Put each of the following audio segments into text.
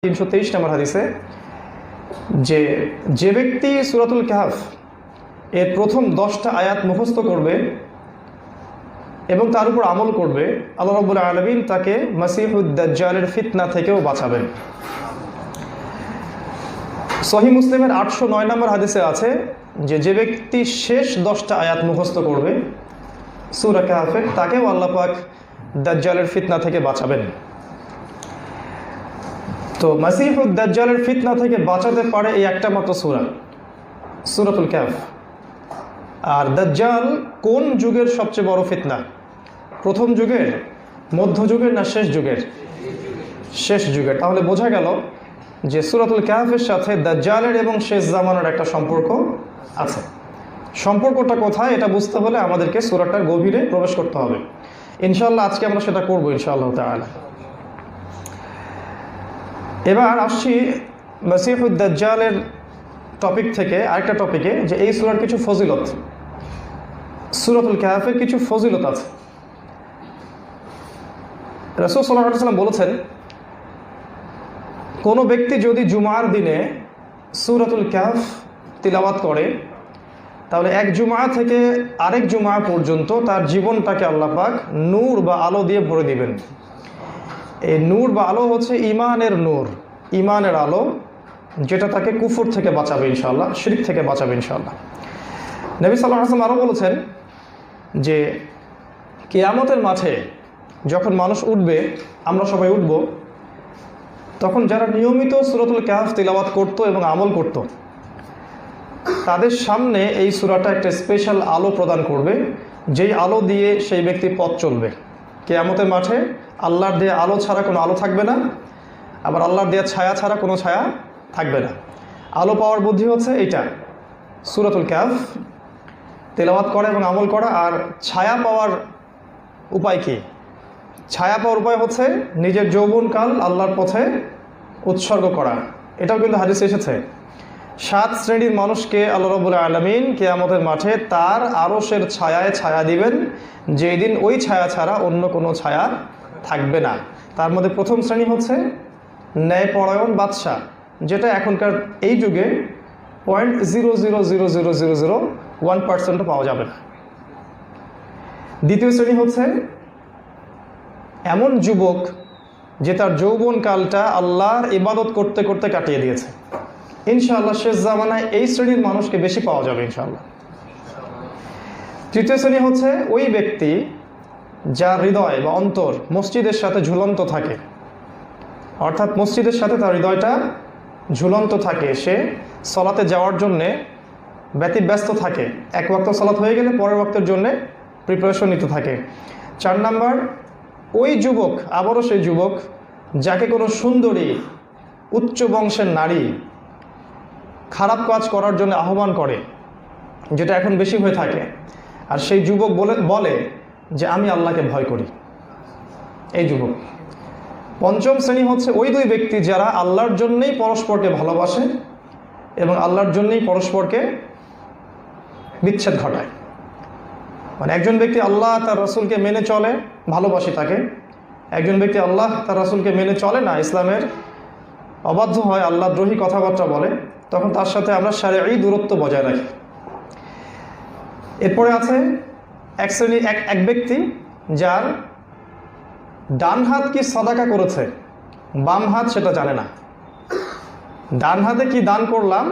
323 নম্বর হাদিসে যে ব্যক্তি সূরাতুল কাহফ এর প্রথম 10টা আয়াত মুখস্থ করবে এবং তার উপর আমল করবে, আল্লাহ রাব্বুল আলামিন তাকে মাসিহুদ দাজ্জালের ফিতনা থেকেও বাঁচাবেন। সহিহ মুসলিমের 809 নম্বর হাদিসে আছে যে ব্যক্তি শেষ 10টা আয়াত মুখস্থ করবে সূরা কাহফের, তাকেও আল্লাহ পাক দাজ্জালের ফিতনা থেকে বাঁচাবেন। তো মাসিহুদ দাজ্জালের ফিতনা থেকে বাঁচাতে পারে এই একটা মাত্র সূরা, সূরাতুল কাহফ। আর দাজ্জাল কোন যুগের সবচেয়ে বড় ফিতনা? প্রথম যুগের, মধ্যযুগের না শেষ যুগের? শেষ যুগের। তাহলে বোঝা গেল যে সূরাতুল কাহফের সাথে দাজ্জালের এবং শেষ জামানার একটা সম্পর্ক আছে। সম্পর্কটা কোথায় এটা বুঝতে হলে আমাদেরকে সূরাটার গভীরে প্রবেশ করতে হবে। ইনশাআল্লাহ আজকে আমরা সেটা করব ইনশাআল্লাহ তাআলা। এবার আসছি মাসিহুদ দাজ্জালের টপিক থেকে আরেকটা টপিকে, যে এই সূরার কিছু ফজিলত, সূরাতুল কাহফের কিছু ফজিলত আছে। রাসূল সাল্লাল্লাহু আলাইহি ওয়াসাল্লাম বলেছেন, কোনো ব্যক্তি যদি জুমার দিনে সূরাতুল কাহফ তিলাওয়াত করে তাহলে এক জুমা থেকে আরেক জুমা পর্যন্ত তার জীবনটাকে আল্লাহ পাক নূর বা আলো দিয়ে ভরে দিবেন। এই নূর বা আলো হচ্ছে ঈমানের নূর, ঈমানের আলো, যেটা তাকে কুফর থেকে বাঁচাবে ইনশাআল্লাহ, শিরক থেকে বাঁচাবে ইনশাআল্লাহ। নবী সাল্লাল্লাহু আলাইহি ওয়াসাল্লাম আরও বলেছেন যে কিয়ামতের মাঠে যখন মানুষ উঠবে, আমরা সবাই উঠব, তখন যারা নিয়মিত সূরাতুল কাহফ তিলাওয়াত করত এবং আমল করত তাদের সামনে এই সূরাটা একটা স্পেশাল আলো প্রদান করবে, যেই আলো দিয়ে সেই ব্যক্তি পথ চলবে। কিয়ামতের মাঠে আল্লাহর দেয়া আলো ছাড়া কোনো আলো থাকবে না, আবার আল্লাহর দেয়া ছায়া ছাড়া কোনো ছায়া থাকবে না। আলো পাওয়ার বুদ্ধি হচ্ছে এইটা, সূরাতুল কাহফ তেলাওয়াত করা এবং আমল করা। আর ছায়া পাওয়ার উপায় কি? ছায়া পাওয়ার উপায় হচ্ছে নিজের যৌবনকাল আল্লাহর পথে উৎসর্গ করা। এটাও কিন্তু হাদিসে এসেছে। 7 শ্রেণীর মানুষকে আল্লাহ রাব্বুল আলামিন কিয়ামতের মাঠে তার আরশের ছায়ায় ছায়া দিবেন, যেই দিন ওই ছায়া ছাড়া অন্য কোনো ছায়া থাকবে না। তার মধ্যে প্রথম শ্রেণী হচ্ছে ন্যায়পরায়ণ বাদশাহ, যেটা এখনকার এই যুগে 0.0000001% পাওয়া যাবে না। দ্বিতীয় শ্রেণী হচ্ছে এমন যুবক যে তার যৌবনকালটা আল্লাহর ইবাদত করতে করতে কাটিয়ে দিয়েছে। ইনশাআল্লাহ শেষ জামানায় এই শ্রেণীর মানুষকে বেশি পাওয়া যাবে ইনশাআল্লাহ। তৃতীয় শ্রেণী হচ্ছে ওই ব্যক্তি যার হৃদয় বা অন্তর মসজিদের সাথে ঝুলন্ত থাকে, অর্থাৎ মসজিদের সাথে তার হৃদয়টা ঝুলন্ত থাকে, সে সলাতে যাওয়ার জন্যে ব্যতিব্যস্ত থাকে, এক ওয়াক্ত সলাত হয়ে গেলে পরের ওয়াক্তের জন্যে প্রিপারেশন নিতে থাকে। 4 নাম্বার, ওই যুবক, আবারও সেই যুবক যাকে কোনো সুন্দরী উচ্চ বংশের নারী খারাপ কাজ করার জন্য আহ্বান করে, যেটা এখন বেশি হয়ে থাকে, আর সেই যুবক বলে যে আমি আল্লাহকে ভয় করি, এই যুবক। 5ম শ্রেণী হচ্ছে ওই দুই ব্যক্তি যারা আল্লাহর জন্যই পরস্পরকে ভালোবাসে এবং আল্লাহর জন্যই পরস্পরকে বিচ্ছেদ ঘটায়। মানে একজন ব্যক্তি আল্লাহ তার রাসূলকে মেনে চলে, ভালোবাসি তাকে। একজন ব্যক্তি আল্লাহ তার রাসূলকে মেনে চলে না, ইসলামের অবাধ্য হয়, আল্লাহ দ্রোহী কথাবার্তা বলে, তখন তার সাথে আমরা শারঈ দূরত্ব বজায় রাখি। এরপরে আছে এক শ্রেণী, এক ব্যক্তি যার ডান হাত কি সাদাকা করেছে, বাম হাত সেটা জানে না। ডান হাতে কি দান করলাম,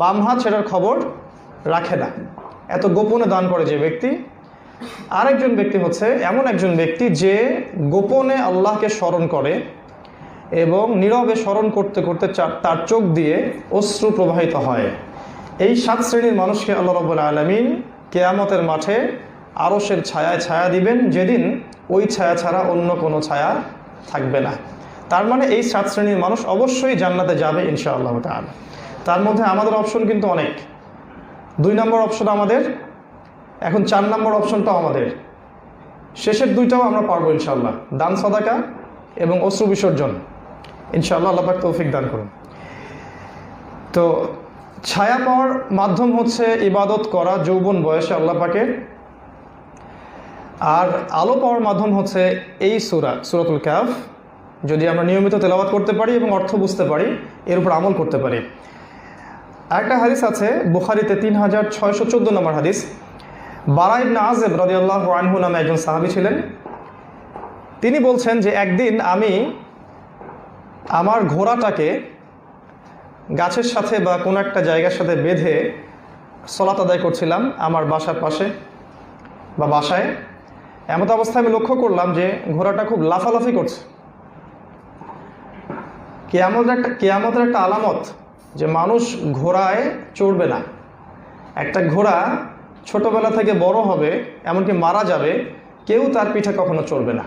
বাম হাত সেটার খবর রাখে না, এত গোপনে দান করে যে ব্যক্তি। আরেকজন ব্যক্তি হচ্ছে এমন একজন ব্যক্তি যে গোপনে আল্লাহকে স্মরণ করে এবং নীরবে স্মরণ করতে করতে তার চোখ দিয়ে অশ্রু প্রবাহিত হয়। এই 7 শ্রেণীর মানুষকে আল্লাহ রাব্বুল আলামিন কিয়ামতের মাঠে আরশের ছায়ায় ছায়া দিবেন, যেদিন ওই ছায়া ছাড়া অন্য কোনো ছায়া থাকবে না। তার মানে এই 7 শ্রেণীর মানুষ অবশ্যই জান্নাতে যাবে ইনশাআল্লাহ তাআলা। তার মধ্যে আমাদের অপশন কিন্তু অনেক। 2 নম্বর অপশন আমাদের, এখন 4 নম্বর অপশনটাও আমাদের, শেষের 2টাও আমরা পারবো ইনশাআল্লাহ, দান সাদাকা এবং অশ্রু বিসর্জন। ইনশাআল্লাহ আল্লাহ পাক তৌফিক দান করুন। তো ছায়া পাওয়ার মাধ্যম হচ্ছে ইবাদত করা যৌবন বয়সে আল্লাহ পাকের, আর আলো পাওয়ার মাধ্যম হচ্ছে এই সূরাতুল কাহফ, যদি আমরা নিয়মিত তেলাওয়াত করতে পারি এবং অর্থ বুঝতে পারি, এর উপর আমল করতে পারি। আরেকটা হাদিস আছে বুখারীতে 3614 নম্বর হাদিস। বারা ইবনে আযিব রাদিয়াল্লাহু আনহু নামে একজন সাহাবী ছিলেন। তিনি বলছেন যে একদিন আমি আমার ঘোড়াটাকে গাছের সাথে বা কোনো একটা জায়গার সাথে বেঁধে সালাত আদায় করছিলাম আমার বাসার পাশে বা বাসায়। এমত অবস্থায় আমি লক্ষ্য করলাম যে ঘোড়াটা খুব লাফালাফি করছে। কিয়ামতের একটা আলামত যে মানুষ ঘোড়ায় চড়বে না। একটা ঘোড়া ছোটবেলা থেকে বড় হবে, এমনকি মারা যাবে, কেউ তার পিঠে কখনো চড়বে না।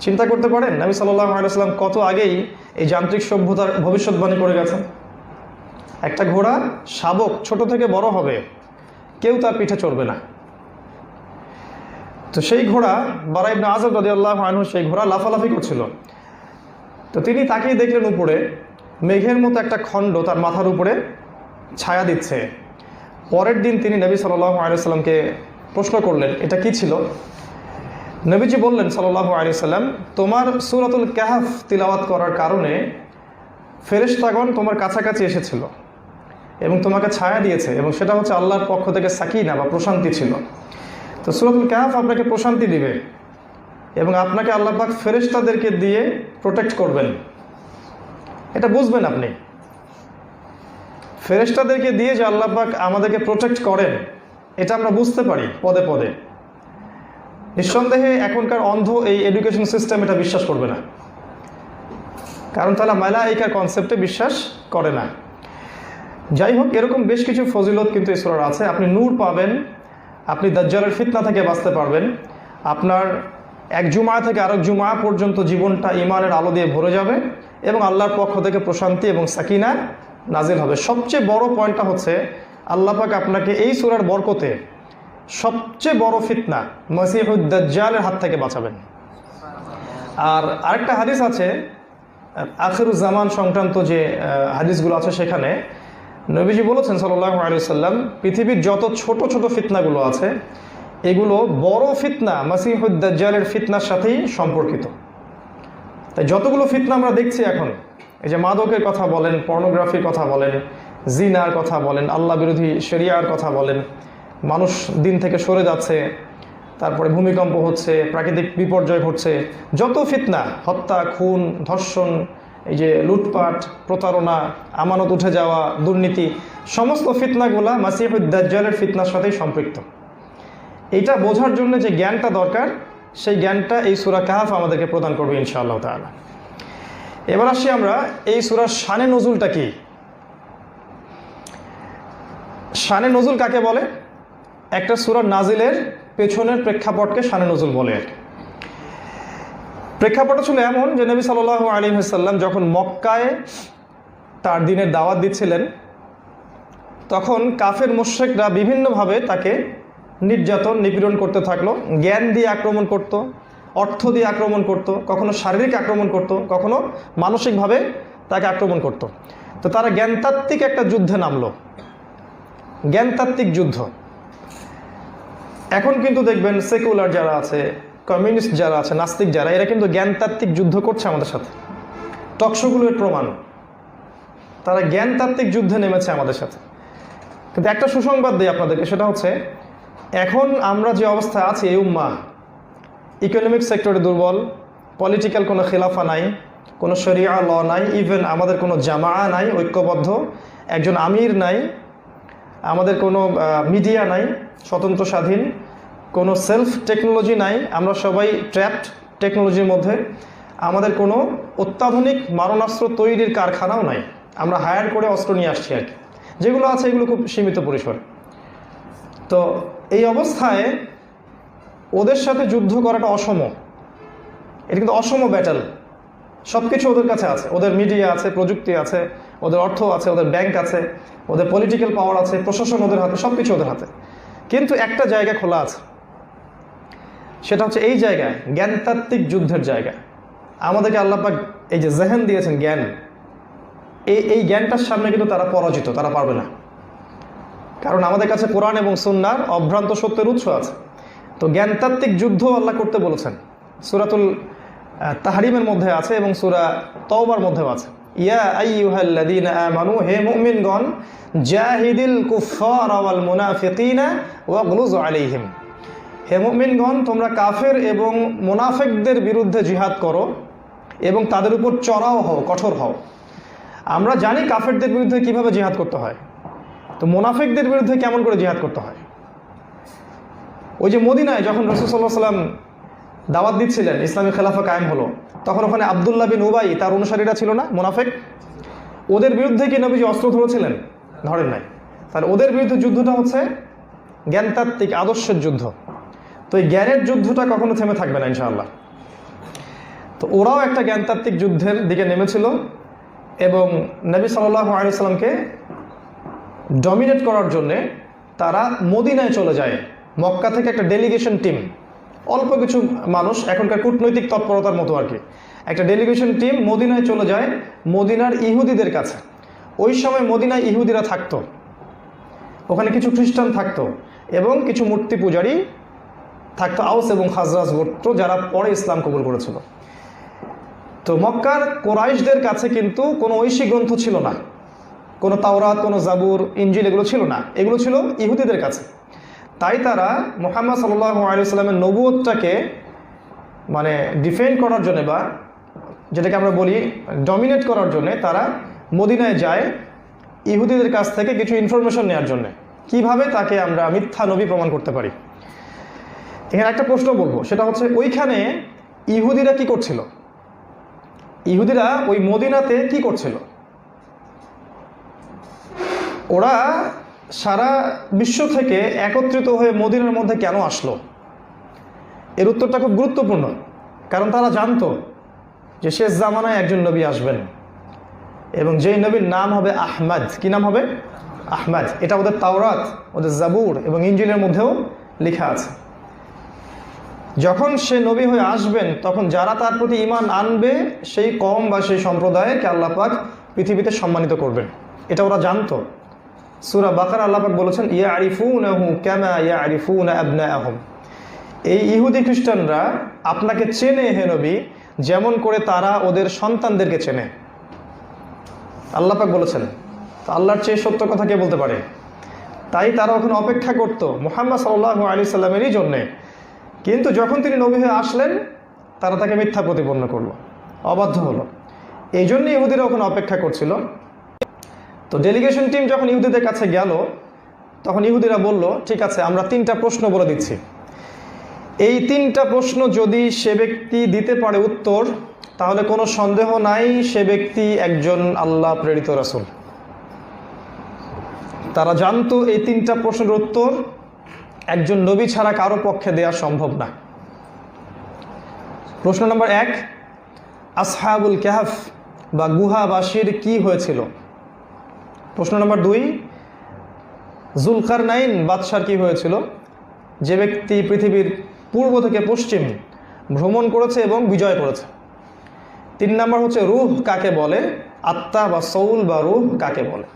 চিন্তা করতে পারেন নবী সাল্লাল্লাহু আলাইহি ওয়াসাল্লাম কত আগেই এই যান্ত্রিক সভ্যতার ভবিষ্যৎবাণী করে গেছেন। একটা ঘোড়া শাবক ছোট থেকে বড় হবে, কেউ তার পিঠে চড়বে না। তো সেই ঘোড়া বারা ইবনে আযিব রাদিয়াল্লাহু আনহু, সেই ঘোড়া লাফালাফি করছিল। তো তিনি তাকিয়ে দেখলেন উপরে মেঘের মতো একটা খণ্ড তার মাথার উপরে ছায়া দিচ্ছে। পরের দিন তিনি নবী সাল্লাল্লাহু আলাইহি ওয়াসাল্লামকে প্রশ্ন করলেন এটা কি ছিল। নবীজি বললেন সাল্লাল্লাহু আলাইহি ওয়াসাল্লাম, তোমার সূরাতুল কাহফ তিলাওয়াত করার কারণে ফেরেশতাগণ তোমার কাছাকাছি এসেছিল এবং তোমাকে ছায়া দিয়েছে, এবং সেটা হচ্ছে আল্লাহর পক্ষ থেকে সাকিনা বা প্রশান্তি ছিল। তো সূরাতুল কাহফ আপনাকে প্রশান্তি দিবে এবং আপনাকে আল্লাহ পাক ফেরেশতাদেরকে দিয়ে প্রোটেক্ট করবেন, এটা বুঝবেন আপনি। ফেরেশতাদেরকে দিয়ে যে আল্লাহ পাক আমাদেরকে প্রোটেক্ট করেন, এটা আমরা বুঝতে পারি পদে পদে। নিঃসন্দেহে এখনকার অন্ধ এই এডুকেশন সিস্টেম এটা বিশ্বাস করবে না, কারণ তারা মালাইকা কনসেপ্টে বিশ্বাস করে না। যাই হোক, এরকম বেশ কিছু ফজিলত কিন্তু এই সূরার আছে। আপনি নূর পাবেন, আপনি দাজ্জালের ফিতনা থেকে বাঁচতে পারবেন, আপনার এক জুমা থেকে আরেক জুমা পর্যন্ত জীবনটা ইমানের আলো দিয়ে ভরে যাবে এবং আল্লাহর পক্ষ থেকে প্রশান্তি এবং সাকিনা নাজিল হবে। সবচেয়ে বড় পয়েন্টটা হচ্ছে আল্লাহ পাক আপনাকে এই সূরার বরকতে সবচেয়ে বড় ফিতনা মসিহুদ দাজ্জালের হাত থেকে বাঁচাবেন। আর আরেকটা হাদিস আছে আখিরুজ জামান সংক্রান্ত যে হাদিসগুলো আছে, সেখানে নবীজি বলেছেন সাল্লাল্লাহু আলাইহি ওয়াসাল্লাম, পৃথিবীর যত ছোট ছোট ফিতনাগুলো আছে এগুলো বড় ফিতনা মসিহুদ দাজ্জালের ফিতনার সাথেই সম্পর্কিত। তাই যতগুলো ফিতনা আমরা দেখছি এখন, এই যে মাদকের কথা বলেন, পর্নোগ্রাফির কথা বলেন, জিনার কথা বলেন, আল্লাহ বিরোধী শরিয়ার কথা বলেন, মানুষ দিন থেকে সরে যাচ্ছে, তারপরে ভূমিকম্প হচ্ছে, প্রাকৃতিক বিপর্যয় ঘটছে, যত ফিতনা, হত্যা, খুন, ধর্ষণ, এই যে লুটপাট, প্রতারণা, আমানত উঠে যাওয়া, দুর্নীতি, সমস্ত ফিতনাগুলা মাসিহুদ দাজ্জালের ফিতনার সাথেই সম্পৃক্ত। এইটা বোঝার জন্য যে জ্ঞানটা দরকার, সেই জ্ঞানটা এই সূরা কাহফ আমাদেরকে প্রদান করবে ইনশাআল্লাহ তাআলা। এবার আসি আমরা এই সূরার শানে নজুলটা কি। শানে নজুল কাকে বলে? একটা সূরার নাজিলের পেছনের প্রেক্ষাপটকে শানে নজুল বলে। প্রেক্ষাপট ছিল এমন যে নবী সাল্লাল্লাহু আলাইহি ওয়াসাল্লাম যখন মক্কায় তার দ্বীনের দাওয়াত দিচ্ছিলেন, তখন কাফের মুশরিকরা বিভিন্নভাবে তাকে নির্যাতন নিপীড়ন করতে থাকলো। জ্ঞান দিয়ে আক্রমণ করত, অর্থ দিয়ে আক্রমণ করত, কখনো শারীরিক আক্রমণ করত, কখনো মানসিকভাবে তাকে আক্রমণ করত। তো তারা জ্ঞানতাত্ত্বিক একটা যুদ্ধে নামলো, জ্ঞানতাত্ত্বিক যুদ্ধ। এখন কিন্তু দেখবেন সেকুলার যারা আছে, কমিউনিস্ট যারা আছে, নাস্তিক যারা, এরা কিন্তু জ্ঞানতাত্ত্বিক যুদ্ধ করছে আমাদের সাথে। টকশোগুলোর প্রমাণ, তারা জ্ঞানতাত্ত্বিক যুদ্ধে নেমেছে আমাদের সাথে। কিন্তু একটা সুসংবাদ দিই আপনাদেরকে, সেটা হচ্ছে এখন আমরা যে অবস্থায় আছি, এই উম্মাহ ইকোনমিক সেক্টরে দুর্বল, পলিটিক্যাল কোনো খেলাফা নাই, কোনো শরিয়া ল নাই, ইভেন আমাদের কোনো জামা নাই ঐক্যবদ্ধ, একজন আমির নাই, আমাদের কোনো মিডিয়া নাই স্বতন্ত্র স্বাধীন, কোনো সেলফ টেকনোলজি নাই, আমরা সবাই ট্র্যাপড টেকনোলজির মধ্যে, আমাদের কোনো অত্যাধুনিক মারণাস্ত্র তৈরির কারখানাও নাই, আমরা হায়ার করে অস্ত্র নিয়ে আসছি আর কি, যেগুলো আছে এগুলো খুব সীমিত পরিসরে। তো এই অবস্থায় ওদের সাথে যুদ্ধ করাটা অসম, এটা কিন্তু অসম ব্যাটেল। সব কিছু ওদের কাছে আছে, ওদের মিডিয়া আছে, প্রযুক্তি আছে, ওদের অর্থ আছে, ওদের ব্যাংক আছে, ওদের পলিটিক্যাল পাওয়ার আছে, প্রশাসন ওদের হাতে, সব কিছু ওদের হাতে। কিন্তু একটা জায়গা খোলা আছে, সেটা হচ্ছে এই জায়গায় জ্ঞানতাত্ত্বিক যুদ্ধের জায়গা। আমাদেরকে আল্লাহ পাক এই যে জেহেন দিয়েছেন, জ্ঞান, এই জ্ঞানটার সামনে কিন্তু তারা পরাজিত, তারা পারবে না। কারণ আমাদের কাছে কোরআন এবং সুন্নাহর অভ্রান্ত সত্যের উৎস আছে। তো জ্ঞানতাত্ত্বিক যুদ্ধ আল্লাহ করতে বলেছেন। সূরাতুল তাহরিমের মধ্যে আছে এবং সূরা তওবার মধ্যেও আছে। ইয়া আইয়ুহাল্লাযীনা আমানু, হে মুমিনগণ, জাহিদিল কুফফারা ওয়াল মুনাফিকিনা ওয়াগলুজ আলাইহিম, হে মুমিনগণ তোমরা কাফের এবং মুনাফিকদের বিরুদ্ধে জিহাদ করো এবং তাদের উপর চড়াও হও, কঠোর হও। আমরা জানি কাফেরদের বিরুদ্ধে কিভাবে জিহাদ করতে হয়, তো মুনাফিকদের বিরুদ্ধে কেমন করে জিহাদ করতে হয়? ওই যে মদিনায় যখন রাসূল সাল্লাল্লাহু আলাইহি ওয়াসাল্লাম দাওয়াত দিচ্ছিলেন, ইসলামী খেলাফা কায়েম হলো, তখন ওখানে আব্দুল্লাহ বিন উবাই তার অনুসারীরা ছিল না, মুনাফিক? ওদের বিরুদ্ধে কি নবীজি অস্ত্র ধরেছিলেন? ধরেন নাই। তাহলে ওদের বিরুদ্ধে যুদ্ধটা হচ্ছে জ্ঞানতাত্ত্বিক আদর্শের যুদ্ধ। তো এই জ্ঞানের যুদ্ধটা কখনো থেমে থাকবে না ইনশাআল্লাহ। তো ওরাও একটা জ্ঞানতাত্ত্বিক যুদ্ধের দিকে নেমেছিল এবং নবী সাল্লাল্লাহু আলাইহি ওয়াসাল্লামকে ডমিনেট করার জন্যে তারা মদিনায় চলে যায়। মক্কা থেকে একটা ডেলিগেশন টিম, অল্প কিছু মানুষ, এখনকার কূটনৈতিক তৎপরতার মতো আর কি, একটা ডেলিগেশন টিম মদিনায় চলে যায় মদিনার ইহুদিদের কাছে। ওই সময় মদিনায় ইহুদিরা থাকতো, ওখানে কিছু খ্রিস্টান থাকতো এবং কিছু মূর্তি পূজারী থাকতো, আউস এবং খাজরাজ গোত্র, যারা পরে ইসলাম কবুল করেছিল। তো মক্কার কোরাইশদের কাছে কিন্তু কোনো ঐশী গ্রন্থ ছিল না, কোনো তাওরাত, কোনো জাবুর, ইনজিল এগুলো ছিল না, এগুলো ছিল ইহুদিদের কাছে। তাই তারা মুহাম্মদ সাল্লাল্লাহু আলাইহি ওয়াসাল্লামের নবুয়তটাকে মানে ডিফেন্ড করার জন্য, বা যেটাকে আমরা বলি ডমিনেট করার জন্য, তারা মদিনায় যায় ইহুদিদের কাছ থেকে কিছু ইনফরমেশন নেওয়ার জন্য, কিভাবে তাকে আমরা মিথ্যা নবী প্রমাণ করতে পারি। এখানে একটা প্রশ্ন বলবো, সেটা হচ্ছে ওইখানে ইহুদিরা কি করছিল? ইহুদিরা ওই মদিনাতে কি করছিল? ওরা সারা বিশ্ব থেকে একত্রিত হয়ে মদিনার মধ্যে কেন আসলো? এর উত্তরটা খুব গুরুত্বপূর্ণ, কারণ তারা জানতো যে শেষ জামানায় একজন নবী আসবেন এবং যেই নবীর নাম হবে আহমদ। কি নাম হবে? আহমদ। এটা ওদের তাওরাত, ওদের জাবুর এবং ইনজিলের মধ্যেও লেখা আছে। যখন সে নবী হয়ে আসবেন, তখন যারা তার প্রতি ঈমান আনবে সেই কওম বা সেই সম্প্রদায়কে আল্লাহ পাক পৃথিবীতে সম্মানিত করবেন, এটা ওরা জানতো। সূরা বাকারা আল্লাহ পাক বলেছেন, ইয়ারিফুনাহু কামা ইয়ারিফুনা আবনাআহুম, এই ইহুদি খ্রিস্টানরা আপনাকে চেনে হে নবী, যেমন করে তারা ওদের সন্তানদেরকে চেনে। আল্লাহ পাক বলেছেন। তো আল্লাহর চেয়ে সত্য কথা কে বলতে পারে? তাই তারা ওখানে অপেক্ষা করতো মুহাম্মদ সাল্লাল্লাহু আলাইহি সাল্লামেরই জন্যে। কিন্তু যখন তিনি নবী হয়ে আসলেন, তারা তাকে মিথ্যা প্রতিপন্ন করলো, অবাধ্য হলো। এই জন্য ইহুদিরা ওখানে অপেক্ষা করছিল। তো ডেলিগেশন টিম যখন ইহুদিদের কাছে গেল, তখন ইহুদিরা বলল, ঠিক আছে, আমরা 3টা প্রশ্ন বলে দিচ্ছি, এই 3টা প্রশ্ন যদি সে ব্যক্তি দিতে পারে উত্তর, তাহলে কোনো সন্দেহ নাই সে ব্যক্তি একজন আল্লাহ প্রেরিত রাসূল। তারা জানতো এই 3টা প্রশ্নের উত্তর একজন নবী ছাড়া কারো পক্ষে দেওয়া সম্ভব না। প্রশ্ন নম্বর 1, আসহাবুল কাহফ বা গুহাবাসীর কি হয়েছিল? প্রশ্ন নম্বর 2, জুলকারনাইন বাদশার কি হয়েছিল, যে ব্যক্তি পৃথিবীর পূর্ব থেকে পশ্চিম ভ্রমণ করেছে এবং বিজয় করেছে। 3 নম্বর হচ্ছে রূহ কাকে বলে, আত্মা বা সৌল বা রূহ কাকে বলে।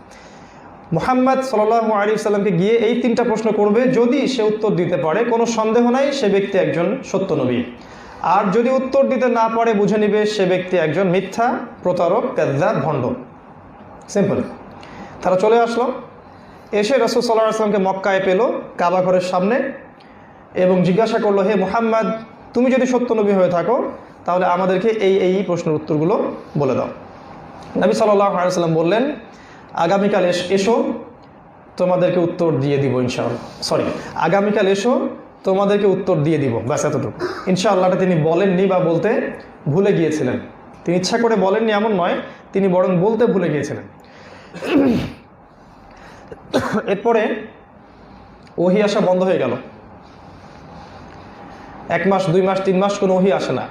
মুহাম্মদ সাল্লাল্লাহু আলাইহি ওয়াসাল্লামকে গিয়ে এই 3টা প্রশ্ন করবে, যদি সে উত্তর দিতে পারে কোনো সন্দেহ নাই সে ব্যক্তি একজন সত্য নবী, আর যদি উত্তর দিতে না পারে বুঝে নিবে সে ব্যক্তি একজন মিথ্যা, প্রতারক, কাযযাব, ভণ্ড। সিম্পল। তারা চলে আসলো, এসে রাসূল সাল্লাল্লাহু আলাইহি ওয়াসাল্লামকে মক্কায় পেল কাবা ঘরের সামনে এবং জিজ্ঞাসা করলো, হে মুহাম্মদ, তুমি যদি সত্য নবী হয়ে থাকো তাহলে আমাদেরকে এই প্রশ্নের উত্তরগুলো বলে দাও। নবী সাল্লাল্লাহু আলাইহি ওয়াসাল্লাম বললেন, আগামীকাল এসো, তোমাদেরকে উত্তর দিয়ে দিব ইনশাআল্লাহ। আগামীকাল এসো, তোমাদেরকে উত্তর দিয়ে দিব, ব্যাস এতটুকু। ইনশাআল্লাহটা তিনি বলেননি বা বলতে ভুলে গিয়েছিলেন। তিনি ইচ্ছা করে বলেননি এমন নয়, তিনি বরং বলতে ভুলে গিয়েছিলেন। এরপরে ওহী আসা বন্ধ হয়ে গেল। 1 মাস, 2 মাস, 3 মাস কোনো ওহী আসে না।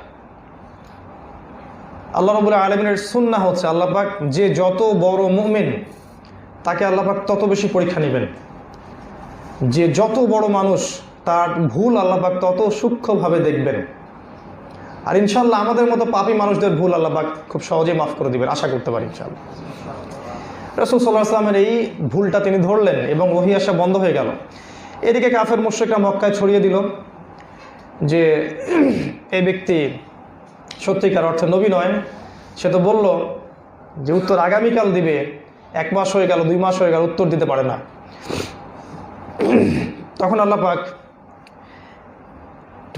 আল্লাহ রাব্বুল আলামিনের সুন্নাহ হচ্ছে, আল্লাহ পাক যে যত বড় মুমিন তাকে আল্লাহ পাক তত বেশি পরীক্ষা নেবেন। যে যত বড় মানুষ তার ভুল আল্লাহ পাক তত সূক্ষ্মভাবে দেখবেন। আর ইনশাআল্লাহ আমাদের মতো পাপী মানুষদের ভুল আল্লাহ পাক খুব সহজেই মাফ করে দিবেন, আশা করতে পারি ইনশাআল্লাহ। রাসূল সাল্লাল্লাহু আলাইহি ওয়াসাল্লামের এই ভুলটা তিনি ধরলেন এবং ওহী আসা বন্ধ হয়ে গেল। এদিকে কাফের মুশরিকরা মক্কায় ছড়িয়ে দিল যে এই ব্যক্তি সত্যিকার অর্থে নবী নয়, সে তো বলল যে উত্তর আগামীকাল দিবে, 1 মাস হয়ে গেল, 2 মাস হয়ে গেল, উত্তর দিতে পারে না। তখন আল্লাহ পাক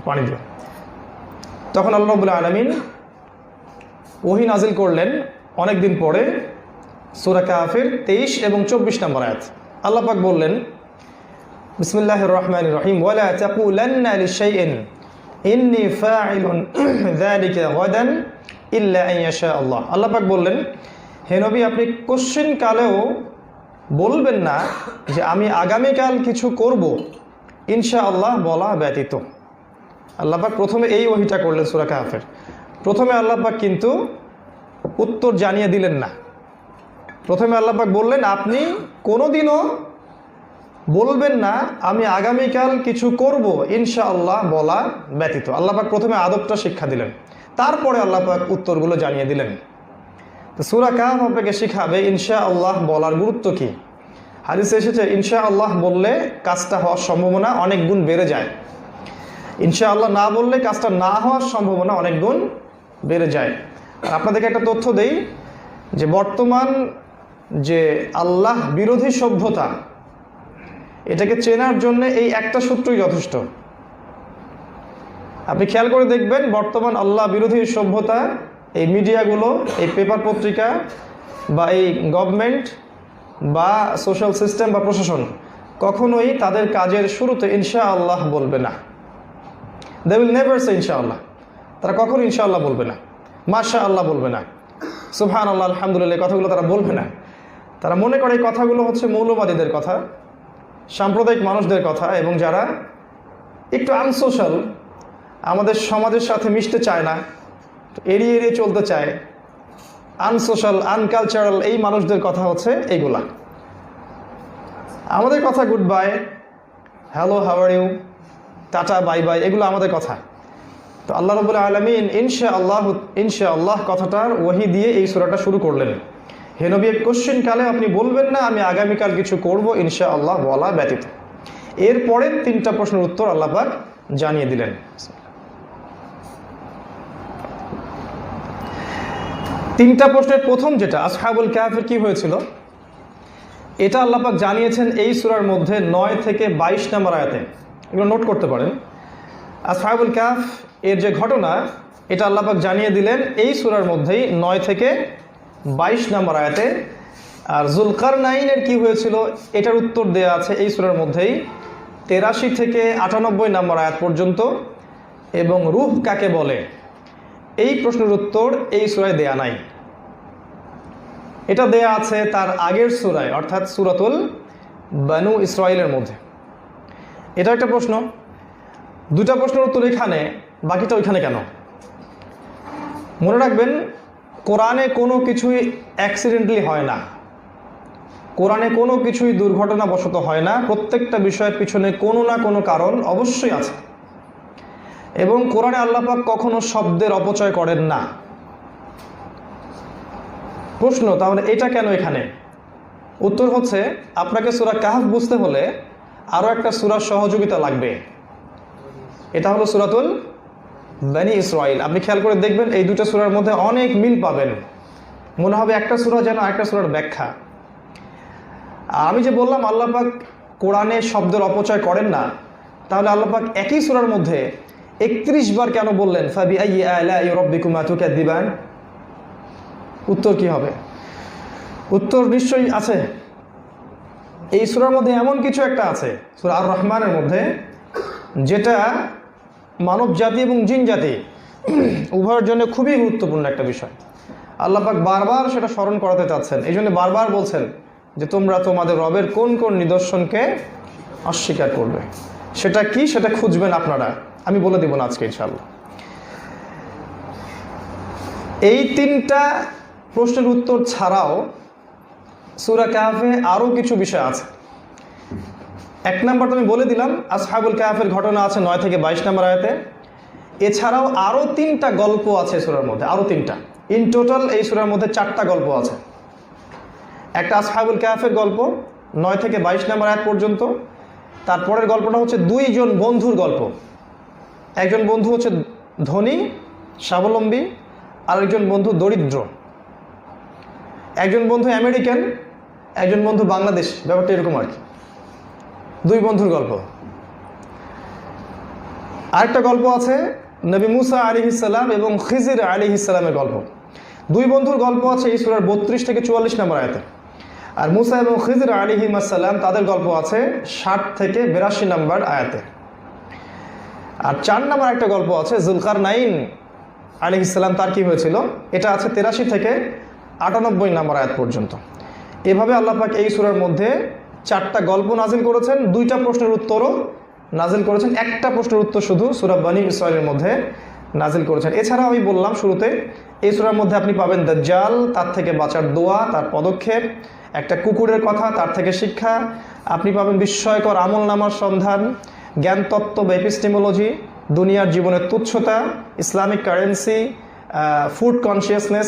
পানি দিল। তখন আল্লাহ রাব্বুল আলামিন ওহী নাজিল করলেন অনেক দিন পরে, সূরা কাহফের 23 এবং 24 নম্বর আয়াত। আল্লাহ পাক বললেন, বিসমিল্লাহির রহমানির রহিম, ওয়ালা তাকুলান্না লিশাইইন ইন্নী ফাইলুন যালিকা গাদান ইল্লা আন ইয়াশা আল্লাহ। আল্লাহ পাক বললেন, হে নবী, আপনি কোশ্চিন কালেও বলবেন না যে আমি আগামীকাল কিছু করব ইনশাআল্লাহ বলা ব্যতীত। আল্লাহ পাক প্রথমে এই ওহীটা করলেন সূরা কাহফের। প্রথমে আল্লাহ পাক কিন্তু উত্তর জানিয়ে দিলেন না। প্রথমে আল্লাহ পাক বললেন, আপনি কোনোদিনও বলবেন না আমি আগামীকাল কিছু করব ইনশাআল্লাহ বলা ব্যতীত। আল্লাহ পাক প্রথমে আদবটা শিক্ষা দিলেন, তারপরে আল্লাহ পাক উত্তরগুলো জানিয়ে দিলেন। তো সূরা কাহফ আপনাকে শিখাবে ইনশাআল্লাহ বলার গুরুত্ব কী। হাদিসে এসেছে ইনশাআল্লাহ বললে কাজটা হওয়ার সম্ভাবনা অনেক গুণ বেড়ে যায়, ইনশাআল্লাহ না বললে কাজটা না হওয়ার সম্ভাবনা অনেক গুণ বেড়ে যায়। আর আপনাদেরকে একটা তথ্য দেই যে বর্তমান যে আল্লাহ বিরোধী সভ্যতা, এটাকে চেনার জন্য এই একটা সূত্রই যথেষ্ট। আপনি খেয়াল করে দেখবেন বর্তমান আল্লাহ বিরোধী সভ্যতা, এই মিডিয়াগুলো, এই পেপার পত্রিকা বা এই গভর্নমেন্ট বা সোশ্যাল সিস্টেম বা প্রশাসন কখনোই তাদের কাজের শুরুতে ইনশাআল্লাহ বলবে না। দে উইল নেভার সে ইনশাআল্লাহ। তারা কখনো ইনশাআল্লাহ বলবে না, মাশা আল্লাহ বলবে না, সুবহানাল্লাহ, আলহামদুলিল্লাহ, এই কথাগুলো তারা বলবে না। তারা মনে করে এই কথাগুলো হচ্ছে মৌলবাদীদের কথা, সাম্প্রদায়িক মানুষদের কথা, এবং যারা একটু আনসোশ্যাল, আমাদের সমাজের সাথে মিশতে চায় না, এড়িয়ে এড়িয়ে চলতে চায়, আনসোশ্যাল, আনকালচারাল, এই মানুষদের কথা হচ্ছে এইগুলা। আমাদের কথা good bye, hello, how are you, tata, bye bye, এগুলো আমাদের কথা। তো আল্লাহ রাব্বুল আলামিন ইনশাআল্লাহ কথাটার ওহী দিয়ে এই সূরাটা শুরু করলেন। হে নবী, কোশ্চেন কালে আপনি বলবেন না আমি আগামীকাল কিছু করব ইনশাআল্লাহ বলা ব্যতীত। এরপরে 3টা প্রশ্নের উত্তর আল্লাহ পাক জানিয়ে দিলেন। 3টা প্রশ্নের প্রথম যেটা আসহাবুল কাহফের কি হয়েছিল, এটা আল্লাহ পাক জানিয়েছেন এই সূরার মধ্যে 9 থেকে 22 নম্বর আয়াতে। এগুলো নোট করতে পারেন। আসহাবুল কাহফ এর যে ঘটনা, এটা আল্লাহ পাক জানিয়ে দিলেন এই সূরার মধ্যেই 9 থেকে 22 নম্বর আয়াতে। আর যুলকারনাইনের কি হয়েছিল এটার উত্তর দেয়া আছে এই সূরার মধ্যেই 83 থেকে 98 নম্বর আয়াত পর্যন্ত। এবং রূহ কাকে বলে এই প্রশ্নের উত্তর এই সূরায় দেয়া নাই, এটা দেয়া আছে তার আগের সূরায়, অর্থাৎ সূরাতুল বানু ইসরাঈলের মধ্যে। এটা একটা প্রশ্ন। 2টা প্রশ্নের উত্তর এখানে, বাকিটা ওইখানে কেন? মনে রাখবেন, কোরআনে কোনো কিছুই অ্যাক্সিডেন্টালি হয় না, কোরআনে কোনো কিছুই দুর্ঘটনাবশত হয় না। প্রত্যেকটা বিষয়ের পিছনে কোনো না কোনো কারণ অবশ্যই আছে। এবং কোরআনে আল্লাহ পাক কখনো শব্দের অপচয় করেন না। প্রশ্ন, তাহলে এটা কেন এখানে? উত্তর হচ্ছে, আপনাকে সূরা কাহফ বুঝতে হলে আরও একটা সূরার সহযোগিতা লাগবে। এটা হলো সূরাতুল বনী ইসরাঈল। আপনি খেয়াল করে দেখবেন এই 2টা সূরার মধ্যে অনেক মিল পাবেন। মনে হবে একটা সূরা যেন আরেকটা সূরার ব্যাখ্যা। আমি যে বললাম আল্লাহ পাক কোরআনে শব্দের অপচয় করেন না, তাহলে আল্লাহ পাক একই সূরার মধ্যে 31 বার কেন বললেন ফাবিআইয়ি আলাই রাব্বিকুমা তুকাযযিবান? উত্তর কি হবে? উত্তর নিশ্চয়ই আছে। এই সূরার মধ্যে এমন কিছু একটা আছে, সূরা আর রহমানের মধ্যে, যেটা মানব জাতি এবং জিন জাতি উভয়ের জন্য খুবই গুরুত্বপূর্ণ একটা বিষয়। আল্লাহ পাক বারবার সেটা স্মরণ করাতে চাচ্ছেন। এই জন্য বারবার বলছেন যে তোমরা তোমাদের রবের কোন কোন নিদর্শনকে অস্বীকার করবে। সেটা কি, সেটা খুঁজবেন আপনারা, আমি বলে দিব না আজকে ইনশাআল্লাহ। এই 3টা প্রশ্নের উত্তর ছাড়াও সূরা কাহফে আরও কিছু বিষয় আছে। 1 নাম্বার তো আমি বলে দিলাম, আসহাবুল কাহফের ঘটনা আছে 9 থেকে 22 নম্বর আয়াতে। এছাড়াও আরও 3টা গল্প আছে সূরার মধ্যে, আরও 3টা। ইন টোটাল এই সূরার মধ্যে 4টা গল্প আছে। একটা আসহাবুল কাহফের গল্প 9 থেকে 22 নম্বর আয়াত পর্যন্ত। তারপরের গল্পটা হচ্ছে 2 জন বন্ধুর গল্প। একজন বন্ধু হচ্ছে ধনী, স্বাবলম্বী, আরেকজন বন্ধু দরিদ্র, একজন বন্ধু আমেরিকান, একজন বন্ধু বাংলাদেশ। ব্যাপারটা এরকম আর কি, দুই বন্ধুর গল্প। আরেকটা গল্প আছে নবী মুসা আলাইহিস সালাম এবং খিজির আলাইহিস সালামের গল্প। দুই বন্ধুর গল্প আছে এই সূরার 32 থেকে 44 নম্বর আয়াতে। আর মুসা এবং খিজির আলাইহিস সালাম তাদের গল্প আছে 60 থেকে 82 নম্বর আয়াতে। আর 4 নম্বর একটা গল্প আছে যুলকারনাইন আলাইহিস সালাম, তার কি হয়েছিল, এটা আছে 83 থেকে 98 নম্বর আয়াত পর্যন্ত। এভাবে আল্লাহ পাক এই সূরার মধ্যে 4টা গল্প নাজিল করেছেন, 2টা প্রশ্নের উত্তরও নাজিল করেছেন, একটা প্রশ্নের উত্তর শুধু সূরা বনী ইসরাঈলের মধ্যে নাজিল করেছেন। এছাড়া আমি বললাম শুরুতে, এই সূরার মধ্যে আপনি পাবেন দাজ্জাল, তার থেকে বাঁচার দোয়া, তার পদক্ষেপ, একটা কুকুরের কথা, তার থেকে শিক্ষা। আপনি পাবেন বিস্ময়কর আমলনামার সন্ধান, জ্ঞানতত্ত্ব বা এপিস্টেমোলজি, দুনিয়ার জীবনের তুচ্ছতা, ইসলামিক কারেন্সি, ফুড কনসিয়াসনেস,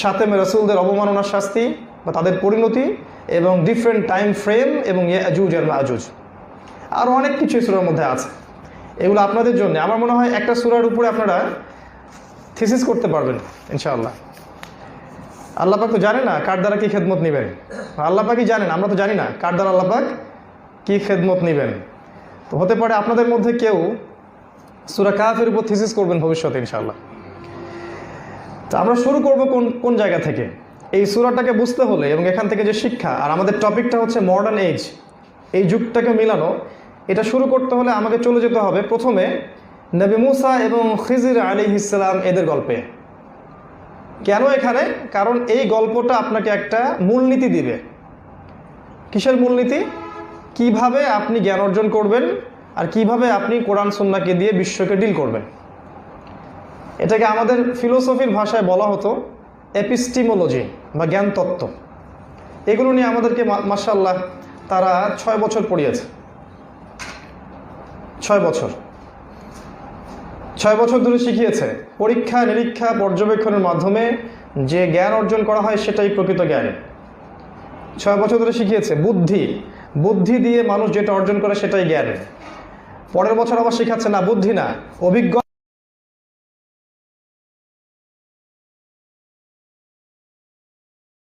শাতেমে রাসূলদের অবমাননার শাস্তি বা তাদের পরিণতি, এবং ডিফারেন্ট টাইম ফ্রেম, এবং ইয়াজুজ আর মাজুজ। আরও অনেক কিছু সূরার মধ্যে আছে। এগুলো আপনাদের জন্য, আমার মনে হয় একটা সূরার উপরে আপনারা থিসিস করতে পারবেন ইনশাআল্লাহ। আল্লাহ পাক তো জানে না কার দ্বারা কী খেদমত নেবেন, আল্লাহ পাকই জানেন, আমরা তো জানি না কার দ্বারা আল্লাহ পাক কী খেদমত নেবেন। তো হতে পারে আপনাদের মধ্যে কেউ সূরা কাহফের উপর থিসিস করবেন ভবিষ্যতে ইনশাআল্লাহ। তো আমরা শুরু করব কোন জায়গা থেকে এই সূরাটাকে বুঝতে হলে, এবং এখান থেকে যে শিক্ষা, আর আমাদের টপিকটা হচ্ছে মডার্ন এজ, এই যুগটাকে মিলানো। এটা শুরু করতে হলে আমাকে চলে যেতে হবে প্রথমে নবী মুসা এবং খিজির আলাইহিস সালাম এদের গল্পে। কেন এখানে? কারণ এই গল্পটা আপনাকে একটা মূলনীতি দিবে। কিসের মূলনীতি? কিভাবে আপনি জ্ঞান অর্জন করবেন আর কিভাবে আপনি কোরআন সুন্নাহকে দিয়ে বিশ্বকে ডিল করবেন। এটাকে আমাদের ফিলোসফির ভাষায় বলা হতো এপিস্টিমোলজি বা জ্ঞানতত্ত্ব। এগুলো নিয়ে আমাদেরকে মাশাআল্লাহ তারা 6 বছর পড়িয়েছে। 6 বছর ধরে শিখিয়েছে। পরীক্ষা নিরীক্ষা পর্যবেক্ষণের মাধ্যমে যে জ্ঞান অর্জন করা হয় সেটাই প্রকৃত জ্ঞান। 6 বছর ধরে শিখিয়েছে। বুদ্ধি দিয়ে মানুষ যেটা অর্জন করে সেটাই জ্ঞান। পরের বছর আবার শেখাচ্ছে না বুদ্ধি না, অভিজ্ঞতা